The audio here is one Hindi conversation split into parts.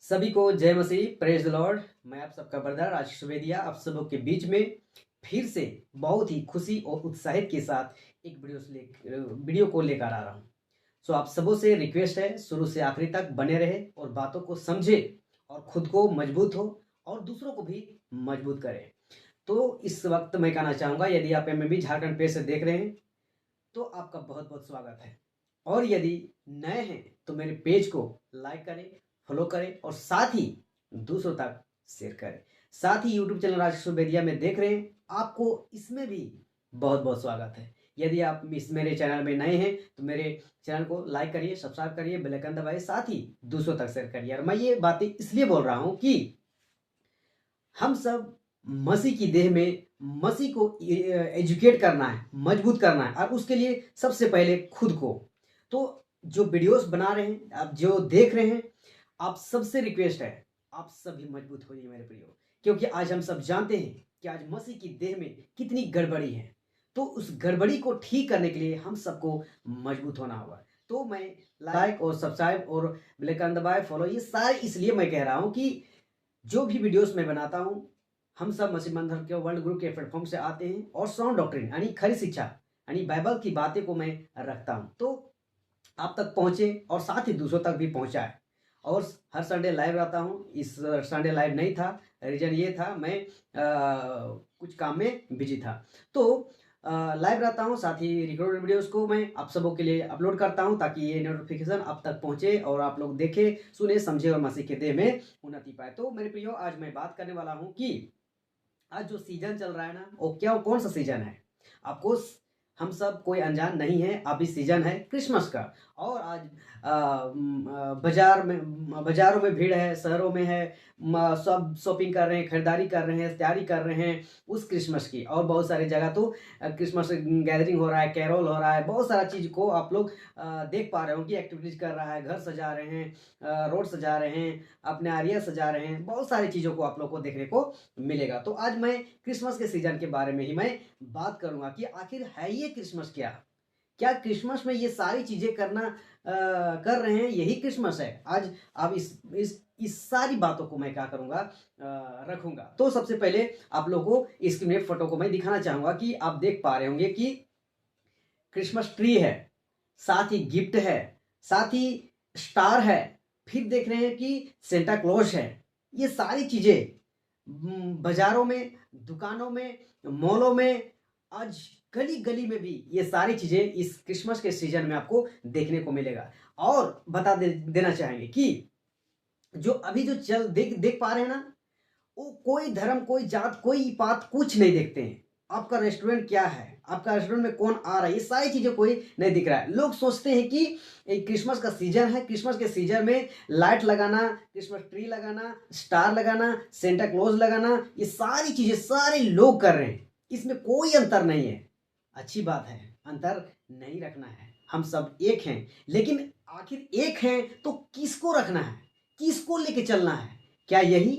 सभी को जय मसीह, प्रेज द लॉर्ड। मैं आप सबका ब्रदर आशीष सुवेदिया आप सबों के बीच में फिर से बहुत ही खुशी और उत्साहित के साथ एक वीडियो को लेकर आ रहा हूँ। सो आप सबों से रिक्वेस्ट है, शुरू से आखिरी तक बने रहे और बातों को समझे और खुद को मजबूत हो और दूसरों को भी मजबूत करें। तो इस वक्त मैं कहना चाहूँगा, यदि आप एमएमबी झारखंड पेज से देख रहे हैं तो आपका बहुत बहुत स्वागत है। और यदि नए हैं तो मेरे पेज को लाइक करें, फॉलो करें और साथ ही दूसरों तक शेयर करें। साथ ही यूट्यूब चैनल आशीष सुवेदिया में देख रहे हैं, आपको इसमें भी बहुत बहुत स्वागत है। यदि आप मेरे चैनल में नए हैं तो मेरे चैनल को लाइक करिए, सब्सक्राइब करिए, बेल आइकन दबाइए, साथ ही दूसरों तक शेयर करिए। और मैं ये बातें इसलिए बोल रहा हूँ कि हम सब मसीह की देह में मसीह को एजुकेट करना है, मजबूत करना है, और उसके लिए सबसे पहले खुद को। तो जो वीडियोस बना रहे हैं, आप जो देख रहे हैं, आप सबसे रिक्वेस्ट है, आप सभी मजबूत हो जाइए मेरे प्रियो, क्योंकि आज हम सब जानते हैं कि आज मसीह की देह में कितनी गड़बड़ी है। तो उस गड़बड़ी को ठीक करने के लिए हम सबको मजबूत होना होगा। तो मैं लाइक और सब्सक्राइब और बेल आइकन दबाए, फॉलो, ये सारे इसलिए मैं कह रहा हूँ कि जो भी वीडियोस मैं बनाता हूँ, हम सब मसीह मंदिर के वर्ल्ड ग्रुप के प्लेटफॉर्म से आते हैं और साउंड डॉक्ट्रिन यानी खरी शिक्षा यानी बाइबल की बातें को मैं रखता हूँ, तो आप तक पहुँचे और साथ ही दूसरों तक भी पहुँचाए। और हर संडे लाइव रहता हूँ। इस संडे लाइव नहीं था, रीजन ये था मैं कुछ काम में बिजी था। तो लाइव रहता हूँ, साथ ही रिकॉर्डेड वीडियोस को मैं आप सबों के लिए अपलोड करता हूँ ताकि ये नोटिफिकेशन आप तक पहुँचे और आप लोग देखें, सुने, समझे और मसीह के देह में उन्नति पाए। तो मेरे प्रियो, आज मैं बात करने वाला हूँ कि आज जो सीजन चल रहा है ना, वो कौन सा सीजन है। आपको हम सब कोई अनजान नहीं है, अभी सीजन है क्रिसमस का। और आज बाजारों में भीड़ है, शहरों में है, सब शॉपिंग कर रहे हैं, खरीदारी कर रहे हैं, तैयारी कर रहे हैं उस क्रिसमस की। और बहुत सारी जगह तो क्रिसमस गैदरिंग हो रहा है, कैरोल हो रहा है, बहुत सारा चीज़ को आप लोग देख पा रहे हो कि एक्टिविटीज़ कर रहा है, घर सजा रहे हैं, रोड सजा रहे हैं, अपने आरिया सजा रहे हैं, बहुत सारी चीज़ों को आप लोग को देखने को मिलेगा। तो आज मैं क्रिसमस के सीजन के बारे में ही मैं बात करूंगा कि आखिर है ये क्रिसमस क्या। क्या क्रिसमस में ये सारी चीजें कर रहे हैं, यही क्रिसमस है आज। अब इस सारी बातों को मैं क्या करूंगा, रखूंगा। तो सबसे पहले आप लोगों को स्क्रीन में फोटो को मैं दिखाना चाहूंगा कि आप देख पा रहे होंगे कि क्रिसमस ट्री है, साथ ही गिफ्ट है, साथ ही स्टार है, फिर देख रहे हैं कि सेंटा क्लॉज है। ये सारी चीजें बाजारों में, दुकानों में, मॉलों में, आज गली गली में भी ये सारी चीजें इस क्रिसमस के सीजन में आपको देखने को मिलेगा। और देना चाहेंगे कि जो अभी जो देख पा रहे हैं ना, वो कोई धर्म, कोई जात, कोई पात कुछ नहीं देखते हैं। आपका रेस्टोरेंट क्या है, आपका रेस्टोरेंट में कौन आ रहा है, ये सारी चीजें कोई नहीं दिख रहा है। लोग सोचते हैं कि क्रिसमस का सीजन है, क्रिसमस के सीजन में लाइट लगाना, क्रिसमस ट्री लगाना, स्टार लगाना, सेंटा क्लॉज लगाना, ये सारी चीजें सारे लोग कर रहे हैं। इसमें कोई अंतर नहीं है। अच्छी बात है, अंतर नहीं रखना है, हम सब एक हैं। लेकिन आखिर एक हैं तो किसको रखना है, किसको लेके चलना है? क्या यही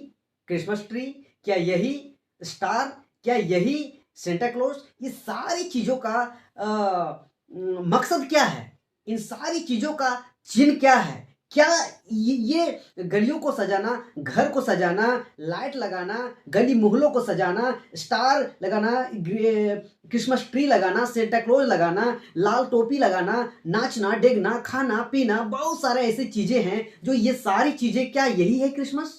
क्रिसमस ट्री, क्या यही स्टार, क्या यही सेंटा क्लॉज? ये सारी चीजों का मकसद क्या है? इन सारी चीजों का चिन्ह क्या है? क्या ये गलियों को सजाना, घर को सजाना, लाइट लगाना, गली मोहल्लों को सजाना, स्टार लगाना, क्रिसमस ट्री लगाना, सेंटा क्लॉज लगाना, लाल टोपी लगाना, नाचना, डेगना, खाना पीना, बहुत सारे ऐसी चीजें हैं जो ये सारी चीजें, क्या यही है क्रिसमस?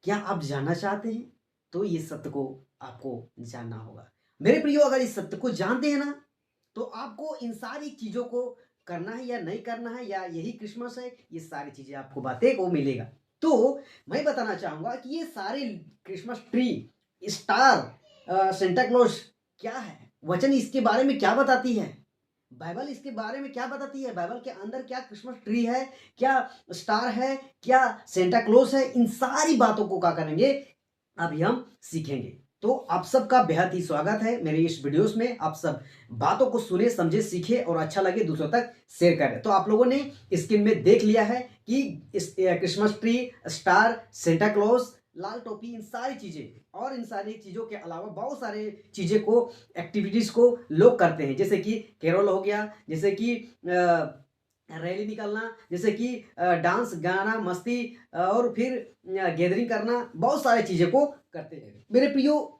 क्या आप जानना चाहते हैं? तो ये सत्य को आपको जानना होगा मेरे प्रियो। अगर इस सत्य को जानते हैं ना, तो आपको इन सारी चीजों को करना है या नहीं करना है, या यही क्रिसमस है, ये सारी चीजें आपको बातें को मिलेगा। तो मैं बताना चाहूंगा कि ये सारे Christmas tree, star, Santa clause क्या है, वचन इसके बारे में क्या बताती है, बाइबल इसके बारे में क्या बताती है, बाइबल के अंदर क्या क्रिसमस ट्री है, क्या स्टार है, क्या सेंटा क्लॉज है, इन सारी बातों को क्या करेंगे, अभी हम सीखेंगे। तो आप सबका बेहद ही स्वागत है मेरे इस वीडियोस में। आप सब बातों को सुने, समझे, सीखे और अच्छा लगे दूसरों तक शेयर करें। तो आप लोगों ने स्क्रीन में देख लिया है कि इस Christmas tree, star, Santa Claus, लाल टोपी, इन सारी चीजें और इन सारी चीजों के अलावा बहुत सारे चीजें को, एक्टिविटीज को लोग करते हैं, जैसे कि कैरोल हो गया, जैसे कि रैली निकालना, जैसे कि डांस, गाना, मस्ती और फिर गैदरिंग करना, बहुत सारी चीज़ें को करते हैं। मेरे प्रियो,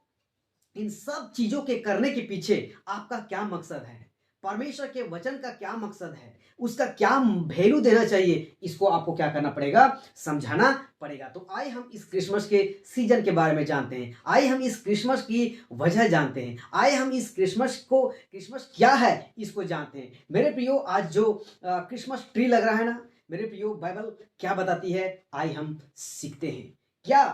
इन सब चीजों के करने के पीछे आपका क्या मकसद है, परमेश्वर के वचन का क्या मकसद है, उसका क्या वैल्यू देना चाहिए, इसको आपको क्या करना पड़ेगा, समझाना पड़ेगा। तो आइए हम इस क्रिसमस के सीजन के बारे में जानते हैं, आइए हम इस क्रिसमस की वजह जानते हैं, आइए हम इस क्रिसमस क्या है इसको जानते हैं। मेरे प्रियो, आज जो क्रिसमस ट्री लग रहा है ना, मेरे प्रियो, बाइबल क्या बताती है, आइए हम सीखते हैं। क्या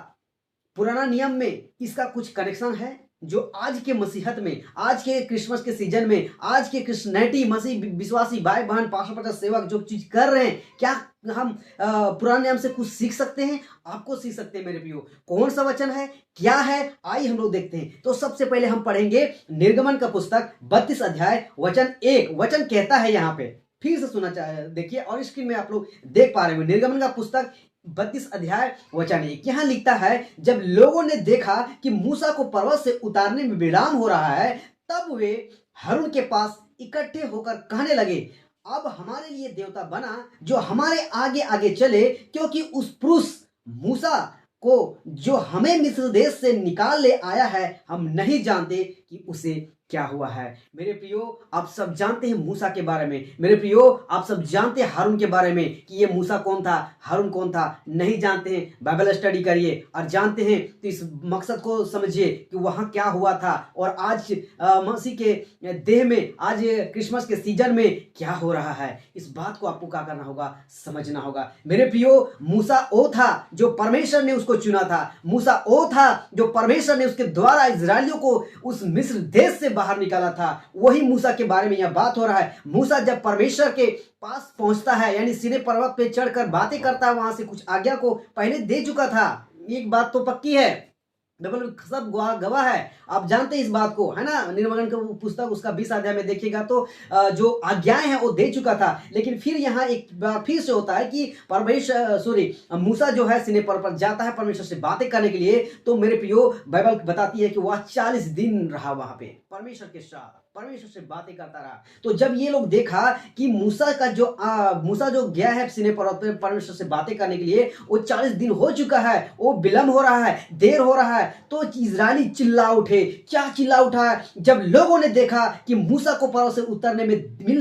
पुराना नियम में इसका कुछ कनेक्शन है जो आज के मसीहत में, आज के क्रिसमस के सीजन में, आज के क्रिश्चियनिटी मसीह विश्वासी भाई बहन पास्टर पचास सेवक जो चीज कर रहे हैं, क्या हम पुराने नियम से कुछ सीख सकते हैं? आपको सीख सकते हैं मेरे प्रियो। कौन सा वचन है, क्या है, आइए हम लोग देखते हैं। तो सबसे पहले हम पढ़ेंगे निर्गमन का पुस्तक 32 अध्याय वचन 1। वचन कहता है यहाँ पे, फिर से सुना चाहे देखिए, और स्क्रीन में आप लोग देख पा रहे हो, निर्गमन का पुस्तक 32 अध्याय वचन 1। यहां लिखता है, जब लोगों ने देखा कि मूसा को पर्वत से उतारने में विराम हो रहा है, तब वे हारून के पास इकट्ठे होकर कहने लगे, अब हमारे लिए देवता बना जो हमारे आगे आगे चले, क्योंकि उस पुरुष मूसा को जो हमें मिस्र देश से निकाल ले आया है, हम नहीं जानते कि उसे क्या हुआ है। मेरे प्रियो, आप सब जानते हैं मूसा के बारे में। मेरे प्रियो, आप सब जानते हैं हारून के बारे में कि ये मूसा कौन था, हारून कौन था। नहीं जानते हैं, बाइबल स्टडी करिए, और जानते हैं तो इस मकसद को समझिए कि वहां क्या हुआ था, और आज मसीह के देह में, आज क्रिसमस के सीजन में क्या हो रहा है। इस बात को आपको क्या करना होगा, समझना होगा। मेरे प्रियो, मूसा वो था जो परमेश्वर ने उसको चुना था। मूसा वो था जो परमेश्वर ने उसके द्वारा इजरायलियों को उस मिस्र देश से बाहर निकाला था। वही मूसा के बारे में यह बात हो रहा है। मूसा जब परमेश्वर के पास पहुंचता है, यानी सीने पर्वत पे चढ़कर बातें करता है, वहां से कुछ आज्ञा को पहले दे चुका था। एक बात तो पक्की है, डबल सब गवाह है, आप जानते हैं इस बात को, है ना। निर्गमन का पुस्तक उसका 20 अध्याय में देखिएगा तो जो आज्ञाएं हैं वो दे चुका था। लेकिन फिर यहाँ एक बार फिर से होता है कि परमेश्वर मूसा जो है सीने पर जाता है परमेश्वर से बातें करने के लिए। तो मेरे प्रियो, बाइबल बताती है कि वह 40 दिन रहा वहां पे परमेश्वर के साथ, परमेश्वर से बातें करता रहा। तो जब ये लोग देखा कि मूसा जो गया है सीने पर्वत पे परमेश्वर से बातें करने के लिए, वो 40 दिन हो चुका है, वो विलंब हो रहा है, देर हो रहा है, तो इजरायली चिल्ला उठे। क्या चिल्ला उठा है? जब लोगों ने देखा कि मूसा को पर्वत से उतरने में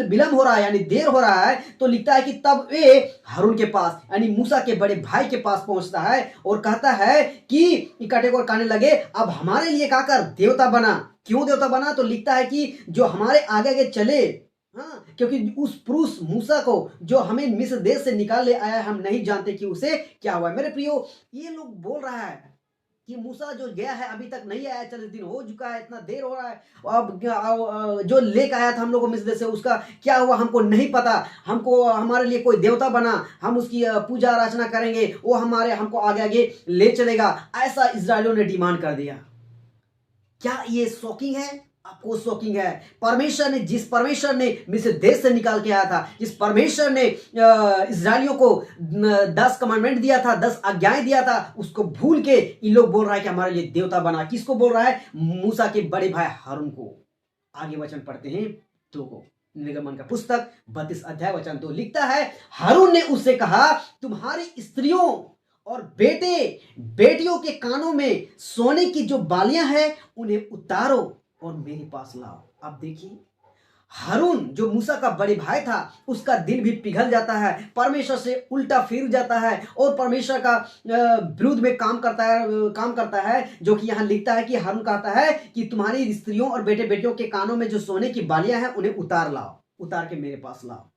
विलंब हो रहा है, यानी देर हो रहा है, तो लिखता है कि तब वे हारून के पास, यानी मूसा के बड़े भाई के पास पहुंचता है और कहता है कि इकट्ठे होकर कहने लगे, अब हमारे लिए क्या कर, देवता बना। क्यों देवता बना? तो लिखता है कि जो हमारे आगे आगे चले, हाँ, क्योंकि उस पुरुष मूसा को जो हमें मिस्र देश से निकाल ले आया, हम नहीं जानते कि उसे क्या हुआ। मेरे प्रियो, ये लोग बोल रहा है कि मूसा जो गया है अभी तक नहीं आया, 40 दिन हो चुका है, इतना देर हो रहा है, अब जो लेकर आया था हम लोग को मिस्र देश से, उसका क्या हुआ हमको नहीं पता। हमको हमारे लिए कोई देवता बना, हम उसकी पूजा अर्चना करेंगे, वो हमको आगे आगे ले चलेगा। ऐसा इजरायलियों ने डिमांड कर दिया। क्या ये शॉकिंग है? आपको शॉकिंग है? जिस परमेश्वर ने मिस्र देश से निकाल के आया था, जिस परमेश्वर ने इजरायलियों को 10 कमांडमेंट दिया था, 10 आज्ञाएं दिया था, उसको भूल के इन लोग बोल रहा है कि हमारे लिए देवता बना। किसको बोल रहा है? मूसा के बड़े भाई हारून को। आगे वचन पढ़ते हैं तो निर्गमन का पुस्तक 32 अध्याय वचन 2 लिखता है, हारून ने उससे कहा, तुम्हारी स्त्रियों और बेटियों के कानों में सोने की जो बालियां हैं उन्हें उतारो और मेरे पास लाओ। अब देखिए, हारून जो मूसा का बड़े भाई था, उसका दिल भी पिघल जाता है, परमेश्वर से उल्टा फिर जाता है और परमेश्वर का विरुद्ध में काम करता है। जो कि यहां लिखता है कि हारून कहता है कि तुम्हारी स्त्रियों और बेटियों के कानों में जो सोने की बालियां हैं उन्हें उतार लाओ, उतार के मेरे पास लाओ।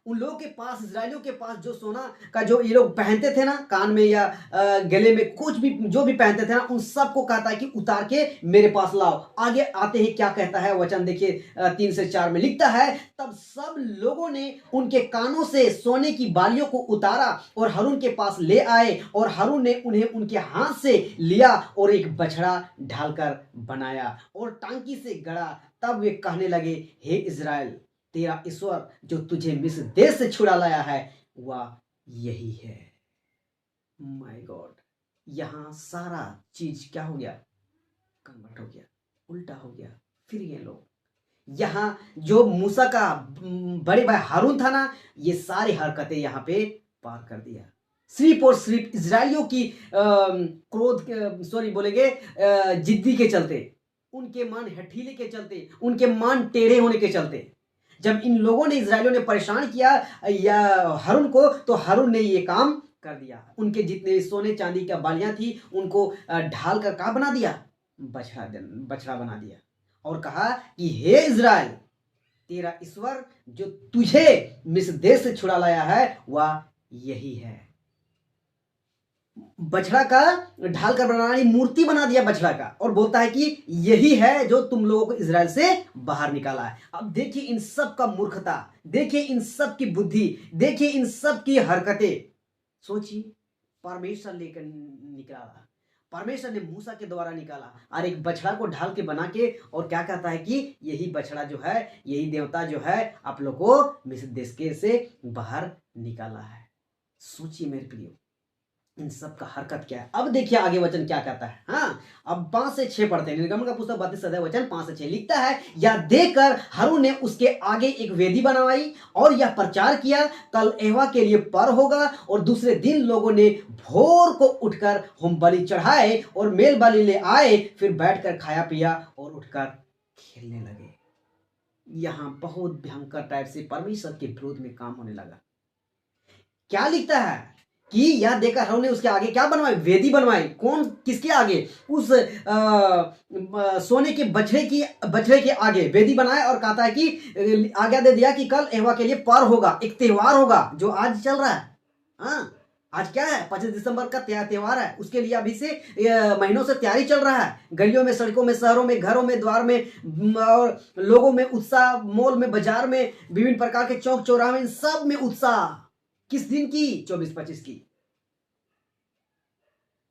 उन लोगों के पास, इजरायलियों के पास जो सोना का जो ये लोग पहनते थे ना, कान में या गले में, कुछ भी जो भी पहनते थे ना, उन सबको कहता है कि उतार के मेरे पास लाओ। आगे आते ही क्या कहता है वचन देखिए, 3 से 4 में लिखता है, तब सब लोगों ने उनके कानों से सोने की बालियों को उतारा और हारून के पास ले आए, और हारून ने उन्हें उनके हाथ से लिया और एक बछड़ा ढालकर बनाया और टांकी से गड़ा। तब वे कहने लगे, हे इजराइल, तेरा ईश्वर जो तुझे मिस्र देश से छुड़ा लाया है वह यही है। माय गॉड, यहां सारा चीज क्या हो गया, कन्वर्ट हो गया, उल्टा हो गया। फिर ये लोग यहाँ जो मूसा का बड़े भाई हारून था ना, ये सारी हरकतें यहाँ पे पार कर दिया। सिर्फ और सिर्फ इजरायलियों की क्रोध सॉरी बोलेंगे जिद्दी के चलते, उनके मन हठीले के चलते, उनके मन टेढ़े होने के चलते। जब इन लोगों ने, इजरायलियों ने परेशान किया या हारून को, तो हारून ने ये काम कर दिया। उनके जितने सोने चांदी का बालियां थी उनको ढाल कर का बना दिया, बछड़ा बना दिया और कहा कि हे इजराइल, तेरा ईश्वर जो तुझे मिस्र देश से छुड़ा लाया है वह यही है। बछड़ा का ढाल कर बनाना, मूर्ति बना दिया बछड़ा का, और बोलता है कि यही है जो तुम लोगों को इजराइल से बाहर निकाला है। अब देखिए इन सब का मूर्खता, देखिए इन सब की बुद्धि, देखिए इन सब की हरकतें। सोचिए, परमेश्वर लेकर निकाला, परमेश्वर ने मूसा के द्वारा निकाला और एक बछड़ा को ढाल के बना के, और क्या कहता है कि यही बछड़ा जो है, यही देवता जो है आप लोग को मिस्र देश के से बाहर निकाला है। सोचिए मेरे प्रियो, इन सब का हरकत क्या है। अब देखिए आगे वचन क्या कहता है। हाँ, अब 5 से 6 पढ़ते हैं। निर्गमन का पुस्तक 32 अध्याय वचन 5 से 6 लिखता है, यह देखकर हारून ने उसके आगे एक वेदी बनवाई और यह प्रचार किया, कल यहोवा के लिए पर्व होगा। और दूसरे दिन लोगों ने भोर को उठकर होम बलि चढ़ाए और मेल बलि ले आए, फिर बैठकर खाया पिया और उठकर खेलने लगे। यहां बहुत भयंकर टाइप से परमेश्वर के विरोध में काम होने लगा। क्या लिखता है कि यह देखकर हारून ने उसके आगे क्या बनवाई, वेदी बनवाई। कौन, किसके आगे, उस सोने के बछड़े के आगे वेदी बनाए, और कहता है कि आज्ञा दे दिया कि कल यहोवा के लिए पर्व होगा, एक त्योहार होगा जो आज चल रहा है। हाँ, आज क्या है, 25 दिसंबर का त्योहार है, उसके लिए अभी से महीनों से तैयारी चल रहा है। गलियों में, सड़कों में, शहरों में, घरों में, द्वार में, और लोगों में उत्साह, मॉल में, बाजार में, विभिन्न प्रकार के चौक चौराहे में, सब में उत्साह। किस दिन की, 24-25 की।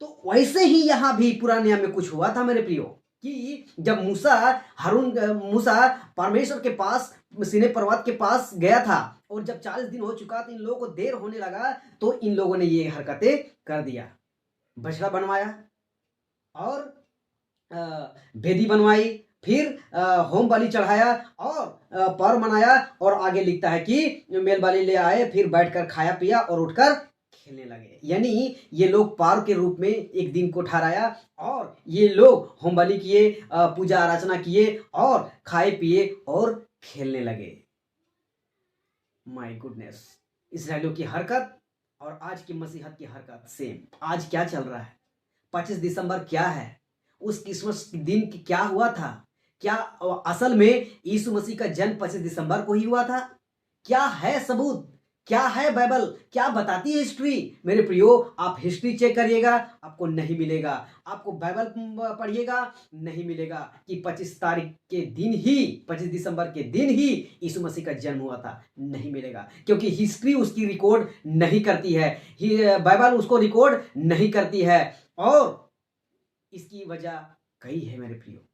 तो वैसे ही यहां भी पुराने नियम में कुछ हुआ था मेरे प्रियो, कि जब मूसा परमेश्वर के पास सीनै पर्वत के पास गया था, और जब 40 दिन हो चुका तो इन लोगों को देर होने लगा, तो इन लोगों ने ये हरकतें कर दिया। बछड़ा बनवाया और वेदी बनवाई, फिर होम बलि चढ़ाया और पर्व मनाया, और आगे लिखता है कि मेल बलि ले आए, फिर बैठकर खाया पिया और उठकर खेलने लगे। यानी ये लोग पर्व के रूप में एक दिन को ठहराया, और ये लोग होम बलि किए, पूजा अर्चना किए और खाए पिए और खेलने लगे। माय गुडनेस, इस्राएलियों की हरकत और आज की मसीहत की हरकत सेम। आज क्या चल रहा है, 25 दिसंबर क्या है, उस क्रिसमस दिन की क्या हुआ था, क्या असल में यीशु मसीह का जन्म 25 दिसंबर को ही हुआ था? क्या है सबूत, क्या है बाइबल, क्या बताती है हिस्ट्री? मेरे प्रियो, आप हिस्ट्री चेक करिएगा, आपको नहीं मिलेगा। आपको बाइबल पढ़िएगा, नहीं मिलेगा कि 25 तारीख के दिन ही, 25 दिसंबर के दिन ही यीशु मसीह का जन्म हुआ था। नहीं मिलेगा, क्योंकि हिस्ट्री उसकी रिकॉर्ड नहीं करती है, बाइबल उसको रिकॉर्ड नहीं करती है, और इसकी वजह कई है मेरे प्रियो।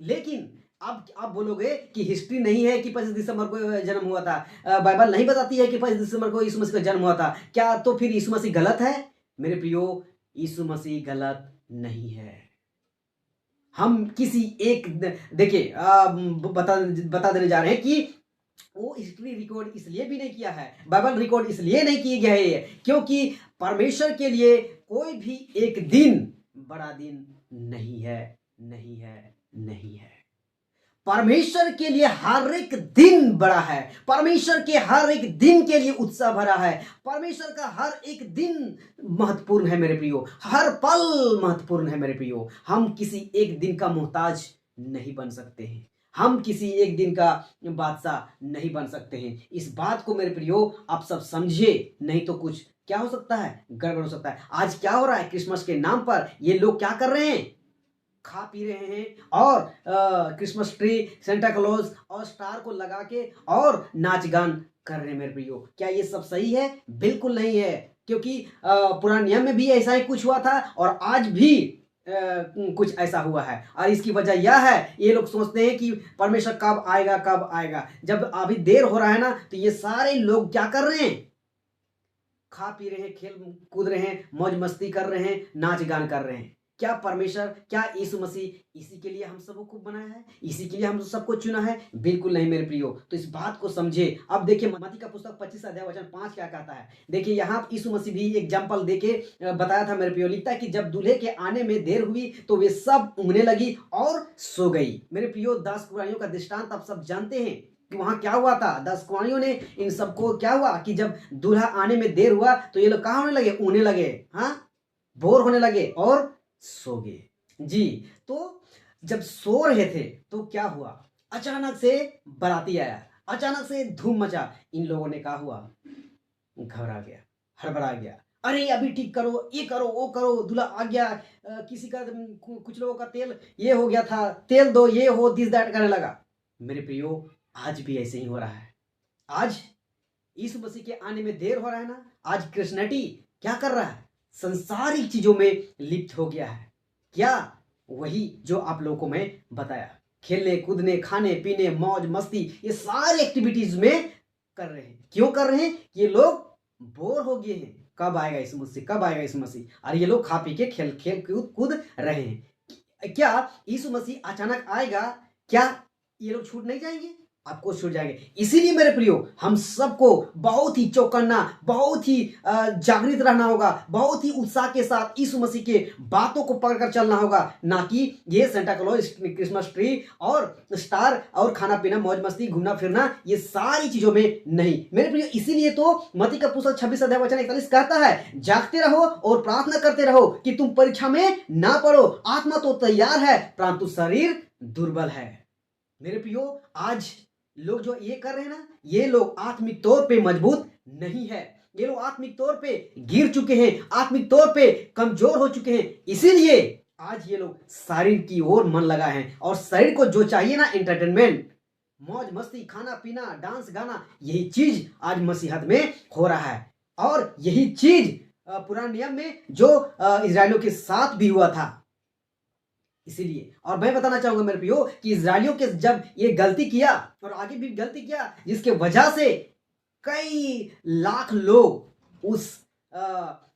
लेकिन अब आप बोलोगे कि हिस्ट्री नहीं है कि 25 दिसंबर को जन्म हुआ था, बाइबल नहीं बताती है कि 25 दिसंबर को यीशु मसीह का जन्म हुआ था, क्या तो फिर यीशु मसीह गलत है? मेरे प्रियो, यीशु मसीह गलत नहीं है। हम किसी एक, देखिए बता देने जा रहे हैं कि वो हिस्ट्री रिकॉर्ड इसलिए भी नहीं किया है, बाइबल रिकॉर्ड इसलिए नहीं किया गया है, क्योंकि परमेश्वर के लिए कोई भी एक दिन बड़ा दिन नहीं है, नहीं है, नहीं है। परमेश्वर के लिए हर एक दिन बड़ा है, परमेश्वर के हर एक दिन के लिए उत्साह भरा है, परमेश्वर का हर एक दिन महत्वपूर्ण है मेरे प्रियो, हर पल महत्वपूर्ण है मेरे प्रियो। हम किसी एक दिन का मोहताज नहीं बन सकते हैं, हम किसी एक दिन का बादशाह नहीं बन सकते हैं। इस बात को मेरे प्रियो आप सब समझिए, नहीं तो कुछ क्या हो सकता है, गड़बड़ हो सकता है। आज क्या हो रहा है, क्रिसमस के नाम पर ये लोग क्या कर रहे हैं, खा पी रहे हैं, और क्रिसमस ट्री, सेंटा क्लॉज और स्टार को लगा के और नाच गान कर रहे हैं मेरे प्रियो। क्या ये सब सही है? बिल्कुल नहीं है, क्योंकि पुराने नियम में भी ऐसा ही कुछ हुआ था, और आज भी कुछ ऐसा हुआ है। और इसकी वजह यह है, ये लोग सोचते हैं कि परमेश्वर कब आएगा, कब आएगा। जब अभी देर हो रहा है ना, तो ये सारे लोग क्या कर रहे हैं, खा पी रहे हैं, खेल कूद रहे हैं, मौज मस्ती कर रहे हैं, नाच गान कर रहे हैं। क्या परमेश्वर, क्या यीशु मसीह इसी के लिए हम सबको बनाया है, इसी के लिए हम सबको चुना है? बिल्कुल नहीं मेरे प्रियो। तो इस बात को समझे। अब देखिए मत्ती का पुस्तक 25 अध्याय वचन 5 क्या कहता है। देखिए यहाँ यीशु मसीह भी एग्जाम्पल देके बताया था मेरे प्रियो। लिखता है कि जब दूल्हे के आने में देर हुई तो वे सब ऊँघने लगी और सो गई। मेरे प्रियो 10 कुरानियों का दृष्टांत आप सब जानते हैं कि वहां क्या हुआ था। 10 कुरानियों ने इन सबको क्या हुआ कि जब दूल्हा आने में देर हुआ तो ये लोग कहाँ होने लगे, ऊँघने लगे, हाँ, बोर होने लगे और सो गए जी। तो जब सो रहे थे तो क्या हुआ, अचानक से बाराती आया, अचानक से धूम मचा। इन लोगों ने क्या हुआ, घबरा गया, हड़बड़ा गया। अरे अभी ठीक करो, ये करो, वो करो, दूल्हा आ गया, किसी का कुछ लोगों का तेल ये हो गया था, तेल दो, ये हो, दिस दैट करने लगा। मेरे प्रियो आज भी ऐसे ही हो रहा है। आज यीशु मसीह के आने में देर हो रहा है ना। आज क्रिश्चियनिटी क्या कर रहा है, संसारिक चीजों में लिप्त हो गया है। क्या, वही जो आप लोगों को मैं बताया, खेलने कूदने, खाने पीने, मौज मस्ती, ये सारी एक्टिविटीज में कर रहे हैं। क्यों कर रहे हैं? ये लोग बोर हो गए हैं। कब आएगा यीशु मसीह, कब आएगा यीशु मसीह? और ये लोग खा पी के खेल खेल कूद रहे हैं। क्या यीशु मसीह अचानक आएगा, क्या ये लोग छूट नहीं जाएंगे? आपको छूट जाएंगे। इसीलिए मेरे प्रियो हम सबको बहुत ही चौकन्ना, बहुत ही जागृत रहना होगा, बहुत ही उत्साह के साथ यीशु मसीह के बातों को पकड़कर चलना होगा। ना कि ये सेंटा क्लॉज, क्रिसमस ट्री और स्टार और खाना पीना, मौज मस्ती, घूमना फिरना, ये सारी चीजों में नहीं मेरे प्रियो। इसीलिए तो मत्ती का पुस्तक 26 अध्याय वचन 41 कहता है, जागते रहो और प्रार्थना करते रहो कि तुम परीक्षा में ना पड़ो। आत्मा तो तैयार है परंतु शरीर दुर्बल है। मेरे प्रियो आज लोग जो ये कर रहे हैं ना, ये लोग आत्मिक तौर पे मजबूत नहीं है। ये लोग आत्मिक तौर पे गिर चुके हैं, आत्मिक तौर पे कमजोर हो चुके हैं। इसीलिए आज ये लोग शरीर की ओर मन लगाए हैं। और शरीर को जो चाहिए ना, एंटरटेनमेंट, मौज मस्ती, खाना पीना, डांस गाना, यही चीज आज मसीहत में हो रहा है। और यही चीज पुराने नियम में जो इजराइलियों के साथ भी हुआ था। इसीलिए और मैं बताना चाहूंगा मेरे प्रियो कि इजरायलियों के जब ये गलती किया और आगे भी गलती किया, जिसके वजह से कई लाख लोग उस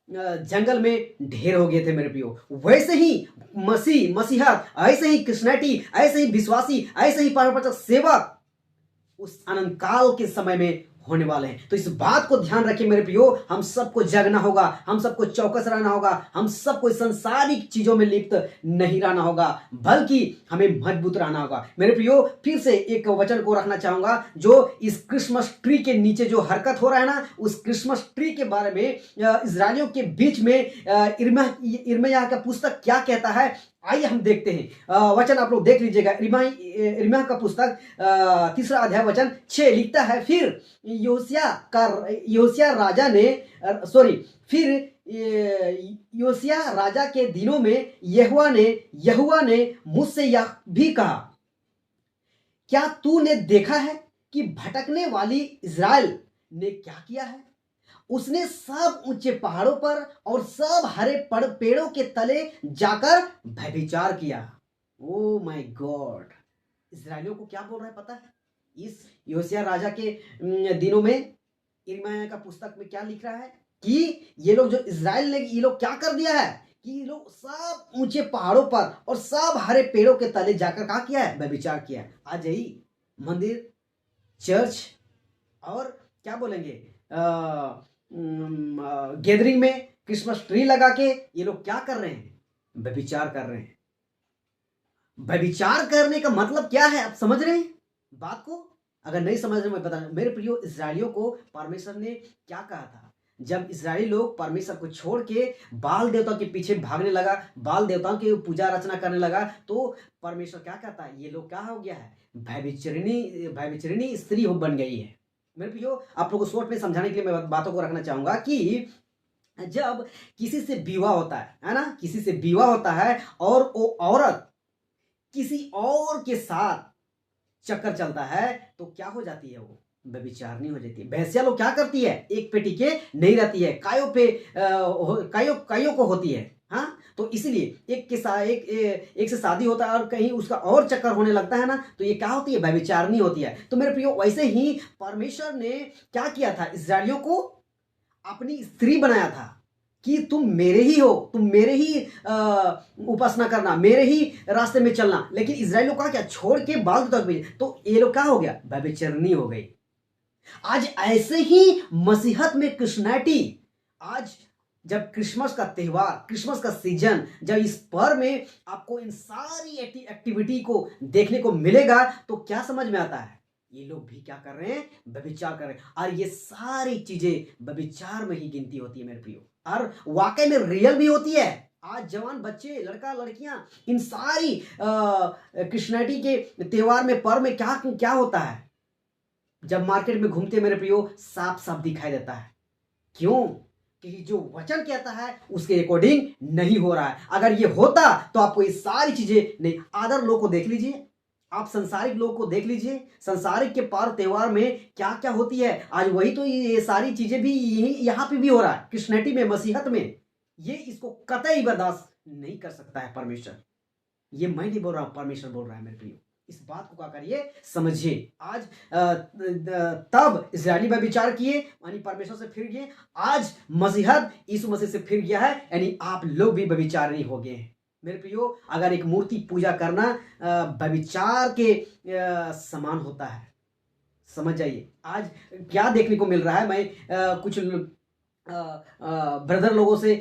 जंगल में ढेर हो गए थे मेरे प्रियो। वैसे ही मसीहत, ऐसे ही क्रिश्चियनिटी, ऐसे ही विश्वासी, ऐसे ही परमप्रचारक सेवक उस अनंत काल के समय में होने वाले हैं। तो इस बात को ध्यान रखिए मेरे प्रियो। हम सबको जगना होगा, हम सबको चौकस रहना होगा, हम सबको संसारिक चीजों में लिप्त नहीं रहना होगा, बल्कि हमें मजबूत रहना होगा। मेरे प्रियो फिर से एक वचन को रखना चाहूंगा, जो इस क्रिसमस ट्री के नीचे जो हरकत हो रहा है ना, उस क्रिसमस ट्री के बारे में इजरायलियों के बीच में यिर्मयाह का पुस्तक क्या कहता है। आइए हम देखते हैं। वचन आप लोग देख लीजिएगा। यिर्मयाह का पुस्तक 3 अध्याय वचन 6 लिखता है, फिर योशिय्याह राजा के दिनों में यहोवा ने मुझसे यह भी कहा, क्या तूने देखा है कि भटकने वाली इज़राइल ने क्या किया है? उसने सब ऊंचे पहाड़ों पर और सब हरे पेड़ों के तले जाकर व्यभिचार किया। ओ माय गॉड, इजरायलियों को क्या बोल रहा है पता है? इस योशिय्याह राजा के दिनों में यिर्मयाह का पुस्तक में क्या लिख रहा है कि ये लोग जो इजराइल ने, ये लोग क्या कर दिया है कि ये लोग सब ऊंचे पहाड़ों पर और सब हरे पेड़ों के तले जाकर क्या किया है? व्यभिचार किया है। आज यही मंदिर, चर्च और क्या बोलेंगे गैदरिंग में क्रिसमस ट्री लगा के ये लोग क्या कर रहे हैं? व्यभिचार कर रहे हैं। व्यभिचार करने का मतलब क्या है, आप समझ रहे हैं बात को? अगर नहीं समझ रहे मैं बता मेरे प्रियो, इजरायलियों को परमेश्वर ने क्या कहा था? जब इजरायली लोग परमेश्वर को छोड़ के बाल देवताओं के पीछे भागने लगा, बाल देवताओं की पूजा अर्चना करने लगा, तो परमेश्वर क्या कहता है? ये लोग क्या हो गया है? व्यभिचारिणी स्त्री बन गई है। मेरे प्रियो आप लोगों को शॉर्ट में समझाने के लिए मैं बातों को रखना चाहूंगा कि जब किसी से विवाह होता है ना, किसी से विवाह होता है और वो औरत किसी और के साथ चक्कर चलता है तो क्या हो जाती है? वो व्यभिचारिणी हो जाती है। भैंसिया लोग क्या करती है? एक पेटी के नहीं रहती है, कायों को होती है। हाँ, तो इसलिए एक से शादी होता है और कहीं उसका और चक्कर होने लगता है ना, तो ये क्या होती है? व्यभिचारिणी होती है। तो मेरे प्रियो वैसे ही परमेश्वर ने क्या किया था? इजरायलियों को अपनी स्त्री बनाया था। कि तुम मेरे ही हो, तुम मेरे ही उपासना करना, मेरे ही रास्ते में चलना। लेकिन इजराइल लोग का क्या छोड़ के बाल तक भेजे, तो ये लोग क्या हो गया, व्यभिचरणी हो गई। आज ऐसे ही मसीहत में क्रिश्चियनिटी, आज जब क्रिसमस का त्योहार, क्रिसमस का सीजन, जब इस पर्व में आपको इन सारी एक्टिविटी को देखने को मिलेगा, तो क्या समझ में आता है, ये लोग भी क्या कर रहे हैं, व्यभिचार कर रहे हैं। और ये सारी चीजें व्यभिचार में ही गिनती होती है मेरे प्रियो, और वाकई में रियल भी होती है। आज जवान बच्चे, लड़का लड़कियां, इन सारी क्रिश्चियनिटी के त्योहार में, पर्व में क्या क्या होता है, जब मार्केट में घूमते मेरे प्रियो, साफ साफ दिखाई देता है। क्यों? कि जो वचन कहता है उसके अकॉर्डिंग नहीं हो रहा है। अगर ये होता तो आपको ये सारी चीजें नहीं। आदर लोग को देख लीजिए, आप संसारिक लोग को देख लीजिए, संसारिक के पर्व त्योहार में क्या क्या होती है। आज वही तो ये सारी चीजें भी यहाँ पे भी हो रहा है, क्रिश्चियनिटी में, मसीहत में। ये इसको कतई बर्दाश्त नहीं कर सकता है परमेश्वर। ये मैं नहीं बोल रहा हूं, परमेश्वर बोल रहा है मेरे प्रियो। इस बात को क्या करिए, समझिए। आज तब इस्राएली व्यभिचार किए, यानी परमेश्वर से फिर गए। आज मसीहत यीशु मसीह से फिर गया है, यानी आप लोग भी व्यभिचारी हो गए हैं मेरे प्रियो। अगर एक मूर्ति पूजा करना व्यभिचार के समान होता है, समझ जाइए। आज क्या देखने को मिल रहा है, मैं कुछ ब्रदर लोगों से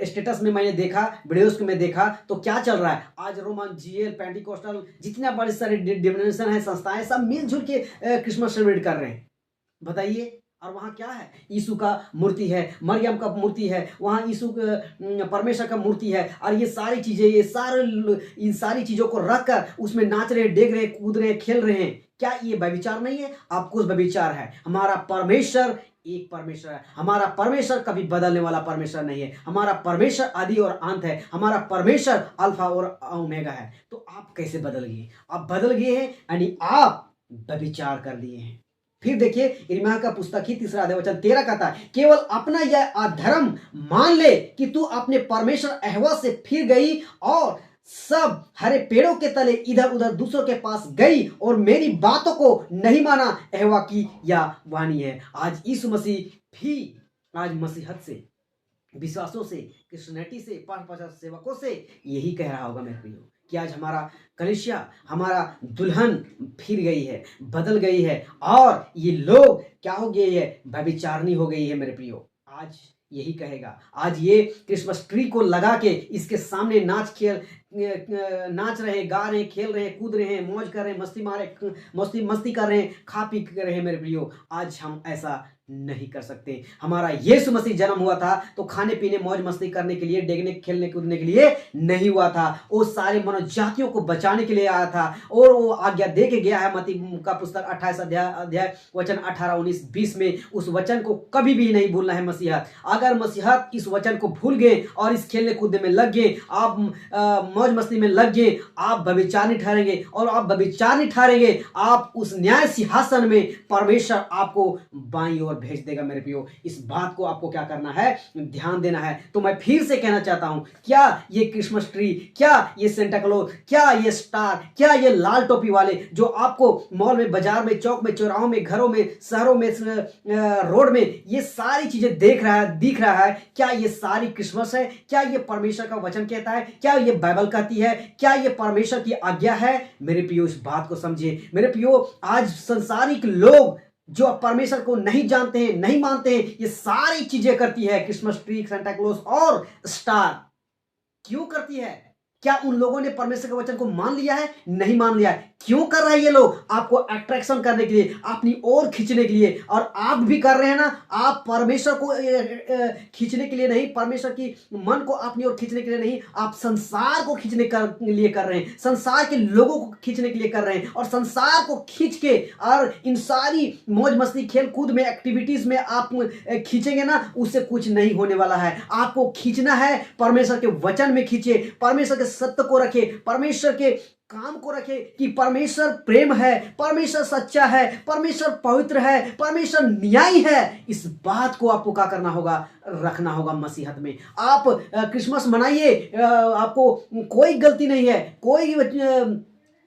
स्टेटस में मैंने देखा, वीडियोस में देखा, तो क्या चल रहा है आज, रोमन, जीएल, पेंटिकोस्टल, जितना बड़े सारे डिनोमिनेशन है, संस्थाएं, सब मिलजुल के क्रिसमस सेलिब्रेट कर रहे हैं। बताइए, और वहां क्या है, यीशु का मूर्ति है, मरियम का मूर्ति है, वहां यीशु परमेश्वर का मूर्ति है, और ये सारी चीजें, इन सारी चीजों को रखकर उसमें नाच रहे, डेग रहे, कूद रहे, खेल रहे हैं। क्या ये व्यभिचार नहीं है? आपको व्यभिचार है। हमारा परमेश्वर एक परमेश्वर है। हमारा परमेश्वर कभी बदलने वाला परमेश्वर नहीं है। हमारा परमेश्वर आदि और अंत है। हमारा परमेश्वर अल्फा और ओमेगा है। तो आप कैसे बदल गए? आप बदल गए हैं, यानी आप व्यभिचार कर लिए हैं। फिर देखिए, यिर्मयाह का पुस्तक ही 3 अध्याय वचन 13 कहता है, केवल अपना यह अधर्म मान ले कि तू अपने परमेश्वर यहोवा से फिर गई और सब हरे पेड़ों के तले इधर उधर दूसरों के पास गई और मेरी बातों को नहीं माना। यहोवा की यह वाणी है। आज यीशु मसीह भी आज मसीहत से, विश्वासों से, क्रिश्चियनिटी से, पाठ सेवकों से यही कह रहा होगा मेरे प्रियो, कि आज हमारा कलीसिया, हमारा दुल्हन फिर गई है, बदल गई है, और ये लोग क्या हो गए है, व्यभिचारिणी हो गई है मेरे प्रियो। आज यही कहेगा। आज ये क्रिसमस ट्री को लगा के इसके सामने नाच रहे, गा रहे, खेल रहे, कूद रहे हैं, मौज कर रहे हैं, मस्ती कर रहे हैं, खा पी कर रहे हैं मेरे प्रियो। आज हम ऐसा नहीं कर सकते। हमारा यीशु मसीह जन्म हुआ था तो खाने पीने, मौज मस्ती करने के लिए, डेगने, खेलने, कूदने के लिए नहीं हुआ था। वो सारे मनोजातियों को बचाने के लिए आया था, और वो आज्ञा दे के गया है। मत्ती का पुस्तक 28 अध्याय वचन 18, 19, 20 में। उस वचन को कभी भी नहीं भूलना है मसीहत। अगर मसीहत इस वचन को भूल गए और इस खेलने कूदने में लग गए, आप मौज मस्ती में लग गए, आप व्यभिचारी ठहरेंगे, और आप व्यभिचारी ठहरेंगे, आप उस न्याय सिंहासन में परमेश्वर आपको बाईं ओर भेज देगा मेरे प्रियो। इस बात को आपको क्या करना है, ध्यान देना है। तो मैं फिर से कहना चाहता हूं, क्या ये क्रिसमस ट्री, क्या ये सेंटा क्लॉज, क्या ये स्टार, क्या ये लाल टोपी वाले जो आपको मॉल में, बाजार में, चौक में, चौराहों में, घरों में, शहरों में, रोड में ये सारी चीजें दिख रहा है, क्या ये सारी क्रिसमस है? क्या ये परमेश्वर का वचन कहता है? क्या ये बाइबल कहती है? क्या ये परमेश्वर की आज्ञा है? मेरे प्रियो, इस बात को समझिए मेरे प्रियो। आज संसारिक लोग जो परमेश्वर को नहीं जानते हैं, नहीं मानते हैं, ये सारी चीजें करती है, क्रिसमस ट्री, सांता क्लॉज और स्टार। क्यों करती है? क्या उन लोगों ने परमेश्वर के वचन को मान लिया है? नहीं मान लिया है। क्यों कर रहे हैं ये लोग? आपको अट्रैक्शन करने के लिए, अपनी ओर खींचने के लिए। और आप भी कर रहे हैं ना, आप परमेश्वर को खींचने के लिए नहीं, परमेश्वर की मन को अपनी ओर खींचने के लिए नहीं, आप संसार को खींचने के लिए कर रहे हैं, संसार के लोगों को खींचने के लिए कर रहे हैं। और संसार को खींच के, और इन सारी मौज मस्ती, खेल कूद में, एक्टिविटीज में आप खींचेंगे ना, उससे कुछ नहीं होने वाला है। आपको खींचना है परमेश्वर के वचन में खींचे, परमेश्वर के सत्य को रखे, परमेश्वर के काम को रखे कि परमेश्वर प्रेम है, परमेश्वर सच्चा है, परमेश्वर पवित्र है, परमेश्वर न्यायी है। इस बात को आपको क्या करना होगा, रखना होगा मसीहत में। आप क्रिसमस मनाइए, आपको कोई गलती नहीं है, कोई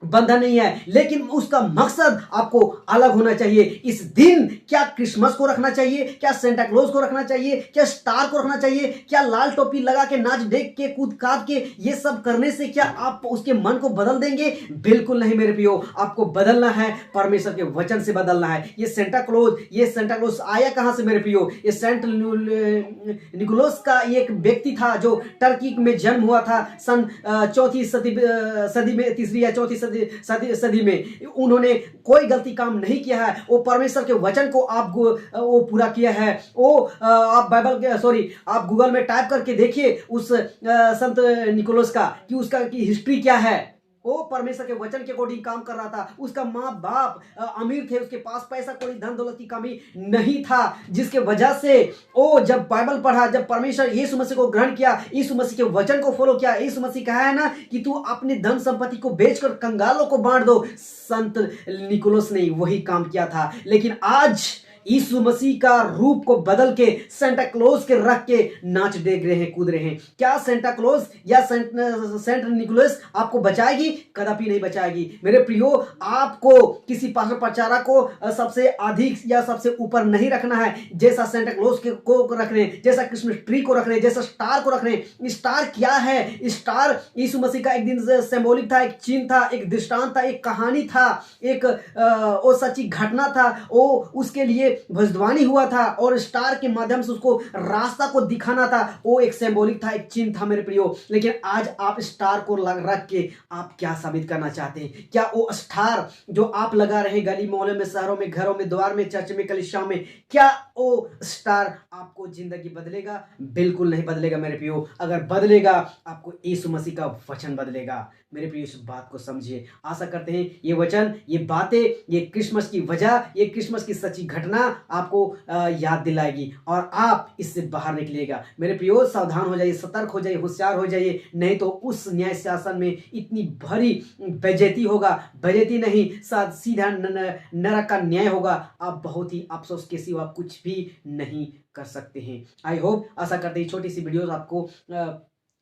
बंधन नहीं है, लेकिन उसका मकसद आपको अलग होना चाहिए। इस दिन क्या क्रिसमस को रखना चाहिए, क्या सेंटा क्लॉज को रखना चाहिए, क्या स्टार को रखना चाहिए, क्या लाल टोपी लगा के नाच देख के कूद काद के ये सब करने से क्या आप उसके मन को बदल देंगे? बिल्कुल नहीं मेरे प्रियो, आपको बदलना है परमेश्वर के वचन से बदलना है। ये सेंटा क्लॉज आया कहां से मेरे प्रियो? ये सेंट निकोलस का एक व्यक्ति था जो टर्की में जन्म हुआ था सन चौथी सदी में, तीसरी या चौथी सदी में। उन्होंने कोई गलती काम नहीं किया है, वो परमेश्वर के वचन को आप वो पूरा किया है। वो आप आप गूगल में टाइप करके देखिए उस संत निकोलस का कि उसका की हिस्ट्री क्या है। वो परमेश्वर के वचन के अकॉर्डिंग काम कर रहा था। उसका माँ बाप अमीर थे, उसके पास पैसा कोई धन दौलत की कमी नहीं था, जिसके वजह से वो जब बाइबल पढ़ा, जब परमेश्वर यीशु मसीह को ग्रहण किया, यीशु मसीह के वचन को फॉलो किया। यीशु मसीह कहा है ना कि तू अपने धन संपत्ति को बेचकर कंगालों को बांट दो। संत निकोलस ने वही काम किया था। लेकिन आज यीशु मसीह का रूप को बदल के सेंटा क्लॉज के रख के नाच देख रहे हैं, कूद रहे हैं। क्या सेंटा क्लॉज या सेंट निकोलस आपको बचाएगी? कदापि नहीं बचाएगी मेरे प्रियो। आपको किसी पास्टर प्रचारक को सबसे अधिक या सबसे ऊपर नहीं रखना है, जैसा सेंटा क्लॉज को रख रहे हैं, जैसा क्रिसमस ट्री को रख रहे हैं, जैसा स्टार को रख रहे हैं। स्टार क्या है? स्टार यीशु मसीह का एक दिन सिंबॉलिक था, एक चिन्ह था, एक दृष्टांत था, एक कहानी था, एक वो सच्ची घटना था। वो उसके लिए भविष्यवाणी हुआ था और स्टार के माध्यम से उसको रास्ता को दिखाना था। वो एक सिंबॉलिक था, एक चिन्ह था मेरे प्रियो। लेकिन आज आप स्टार को रख के आप क्या साबित करना चाहते हैं? क्या वो स्टार जो आप लगा रहे हैं गली मोहल्ले में, शहरों में, घरों में, द्वार में, चर्च में, कलीसिया में, क्या वो स्टार आपको जिंदगी बदलेगा? बिल्कुल नहीं बदलेगा मेरे प्रियो। अगर बदलेगा आपको यीशु मसीह का वचन बदलेगा। मेरे प्रियो इस बात को समझिए। आशा करते हैं ये वचन, ये बातें, ये क्रिसमस की वजह, ये क्रिसमस की सच्ची घटना आपको याद दिलाएगी और आप इससे बाहर निकलिएगा। मेरे प्रियो सावधान हो जाइए, सतर्क हो जाइए, होशियार हो जाइए, नहीं तो उस न्याय शासन में इतनी भरी बेइज्जती होगा, बेइज्जती नहीं सीधा नरक का न्याय होगा। आप बहुत ही अफसोस के सिवा कुछ भी नहीं कर सकते हैं। आई होप, आशा करते हैं छोटी सी वीडियोस आपको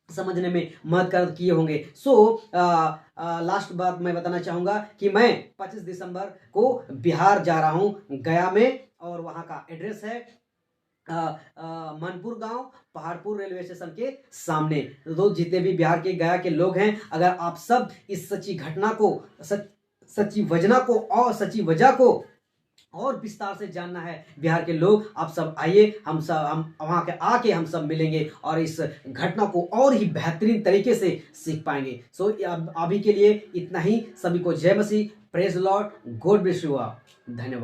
समझने में मदद किए होंगे। लास्ट बात मैं बताना चाहूँगा कि मैं 25 दिसंबर को बिहार जा रहा हूँ, गया में, और वहाँ का एड्रेस है मनपुर गांव, पहाड़पुर रेलवे स्टेशन के सामने। तो जितने भी बिहार के, गया के लोग हैं, अगर आप सब इस सच्ची घटना को, सच्ची वजह को और विस्तार से जानना है, बिहार के लोग आप सब आइए, हम वहाँ के आके हम सब मिलेंगे और इस घटना को और ही बेहतरीन तरीके से सीख पाएंगे। अभी के लिए इतना ही। सभी को जय मसीह, praise Lord, God bless you. धन्यवाद।